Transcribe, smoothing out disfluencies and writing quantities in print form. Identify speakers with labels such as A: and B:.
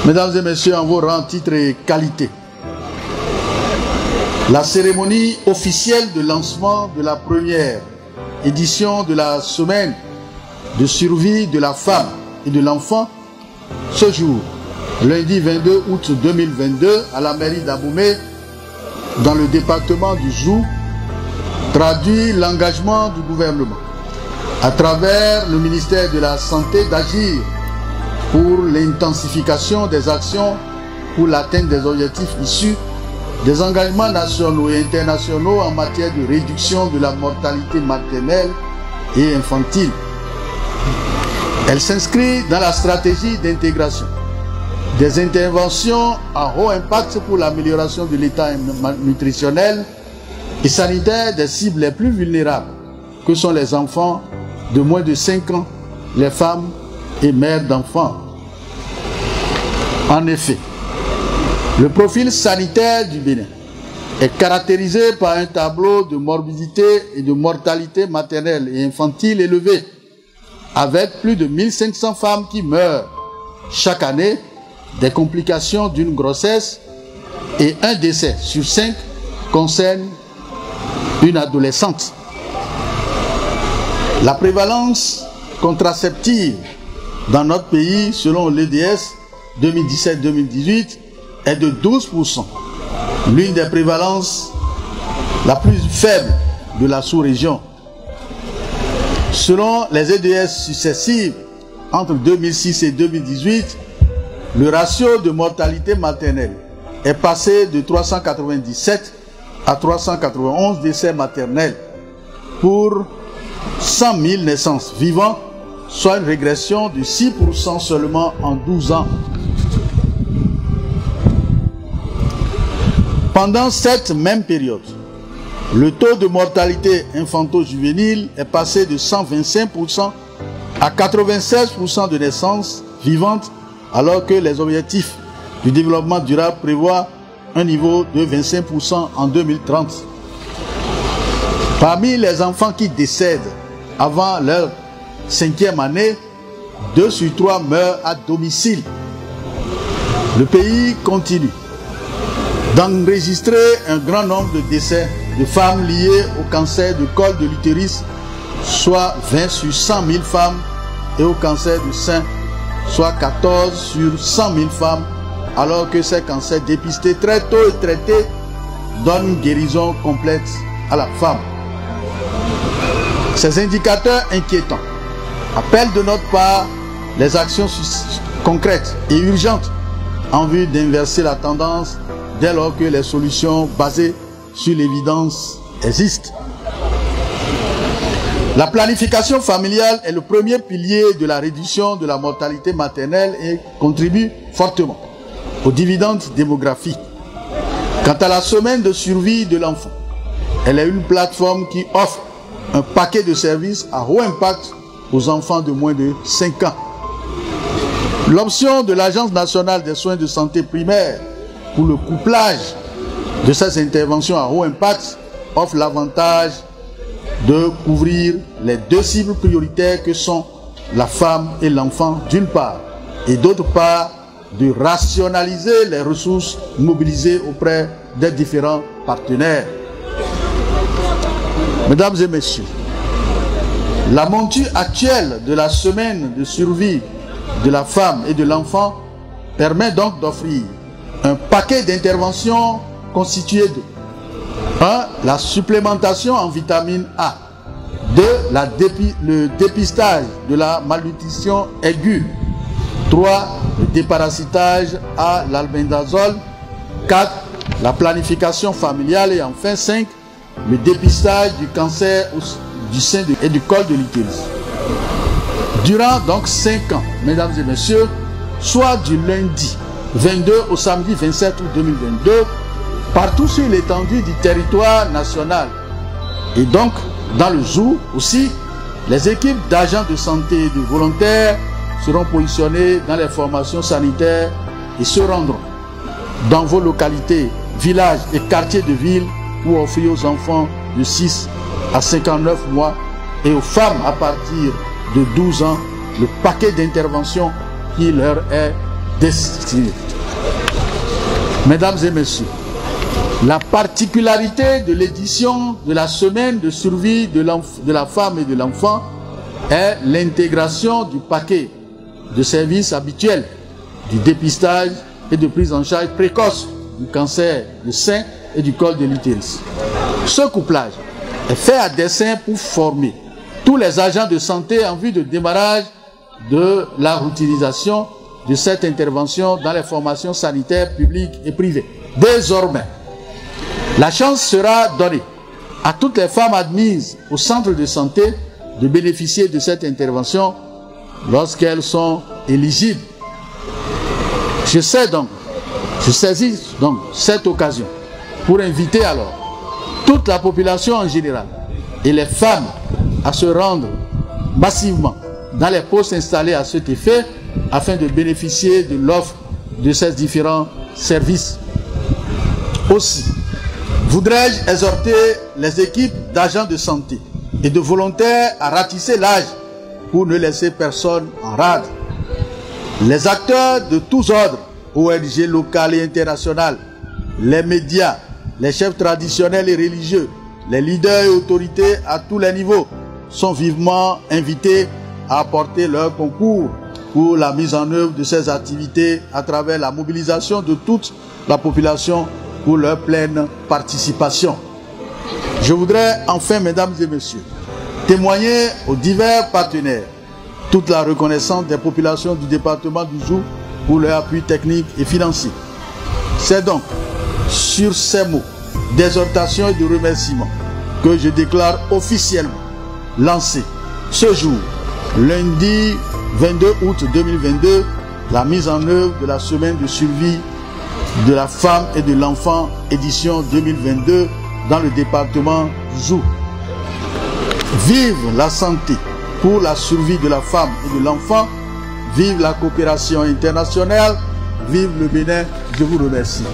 A: Mesdames et messieurs, en vos rangs, titres et qualités, la cérémonie officielle de lancement de la première édition de la semaine de survie de la femme et de l'enfant ce jour, lundi 22 août 2022, à la mairie d'Aboumé, dans le département du Zou, traduit l'engagement du gouvernement à travers le ministère de la Santé d'agir pour l'intensification des actions pour l'atteinte des objectifs issus des engagements nationaux et internationaux en matière de réduction de la mortalité maternelle et infantile. Elle s'inscrit dans la stratégie d'intégration des interventions à haut impact pour l'amélioration de l'état nutritionnel et sanitaire des cibles les plus vulnérables, que sont les enfants de moins de 5 ans, les femmes et mères d'enfants. En effet, le profil sanitaire du Bénin est caractérisé par un tableau de morbidité et de mortalité maternelle et infantile élevé, avec plus de 1500 femmes qui meurent chaque année des complications d'une grossesse et un décès sur 5 concerne une adolescente. La prévalence contraceptive dans notre pays, selon l'EDS 2017-2018, est de 12%, l'une des prévalences la plus faible de la sous-région. Selon les EDS successives, entre 2006 et 2018, le ratio de mortalité maternelle est passé de 397 à 391 décès maternels pour 100 000 naissances vivantes, soit une régression de 6% seulement en 12 ans. Pendant cette même période, le taux de mortalité infanto-juvénile est passé de 125% à 96% de naissances vivantes, alors que les objectifs du développement durable prévoient un niveau de 25% en 2030. Parmi les enfants qui décèdent avant leur 5e année, 2 sur 3 meurent à domicile. Le pays continue d'enregistrer un grand nombre de décès de femmes liées au cancer du col de l'utérus, soit 20 sur 100 000 femmes, et au cancer du sein, soit 14 sur 100 000 femmes, alors que ces cancers dépistés très tôt et traités donnent une guérison complète à la femme. Ces indicateurs inquiétants appellent de notre part les actions concrètes et urgentes en vue d'inverser la tendance dès lors que les solutions basées sur l'évidence existent. La planification familiale est le premier pilier de la réduction de la mortalité maternelle et contribue fortement aux dividendes démographiques. Quant à la semaine de survie de l'enfant, elle est une plateforme qui offre un paquet de services à haut impact aux enfants de moins de 5 ans. L'option de l'Agence nationale des soins de santé primaire pour le couplage de ces interventions à haut impact offre l'avantage de couvrir les 2 cibles prioritaires que sont la femme et l'enfant d'une part, et d'autre part de rationaliser les ressources mobilisées auprès des différents partenaires. Mesdames et messieurs, la monture actuelle de la semaine de survie de la femme et de l'enfant permet donc d'offrir un paquet d'interventions constitué de 1. La supplémentation en vitamine A. 2. Le dépistage de la malnutrition aiguë. 3. Le déparasitage à l'albendazole. 4. La planification familiale. Et enfin 5. Le dépistage du cancer du sein et du col de l'utérus. Durant donc 5 ans, mesdames et messieurs, soit du lundi 22 au samedi 27 août 2022, partout sur l'étendue du territoire national. Et donc, dans le Zou aussi, les équipes d'agents de santé et de volontaires seront positionnées dans les formations sanitaires et se rendront dans vos localités, villages et quartiers de ville pour offrir aux enfants de 6 à 59 mois et aux femmes à partir de 12 ans le paquet d'interventions qui leur est destiné. Mesdames et messieurs, la particularité de l'édition de la semaine de survie de la femme et de l'enfant est l'intégration du paquet de services habituels, du dépistage et de prise en charge précoce du cancer du sein et du col de l'utérus. Ce couplage est fait à dessein pour former tous les agents de santé en vue de démarrage de la routinisation de cette intervention dans les formations sanitaires publiques et privées. Désormais, la chance sera donnée à toutes les femmes admises au centre de santé de bénéficier de cette intervention lorsqu'elles sont éligibles. Je saisis donc cette occasion pour inviter alors toute la population en général et les femmes à se rendre massivement dans les postes installés à cet effet afin de bénéficier de l'offre de ces différents services. Aussi, voudrais-je exhorter les équipes d'agents de santé et de volontaires à ratisser l'âge pour ne laisser personne en rade. Les acteurs de tous ordres, ONG locales et internationales, les médias, les chefs traditionnels et religieux, les leaders et autorités à tous les niveaux sont vivement invités à apporter leur concours pour la mise en œuvre de ces activités à travers la mobilisation de toute la population pour leur pleine participation. Je voudrais enfin, mesdames et messieurs, témoigner aux divers partenaires toute la reconnaissance des populations du département du Zou pour leur appui technique et financier. C'est donc sur ces mots d'exhortation et de remerciement que je déclare officiellement lancé ce jour, lundi 22 août 2022, la mise en œuvre de la semaine de survie de la femme et de l'enfant édition 2022 dans le département du Zou. Vive la santé pour la survie de la femme et de l'enfant, vive la coopération internationale, vive le Bénin, je vous remercie.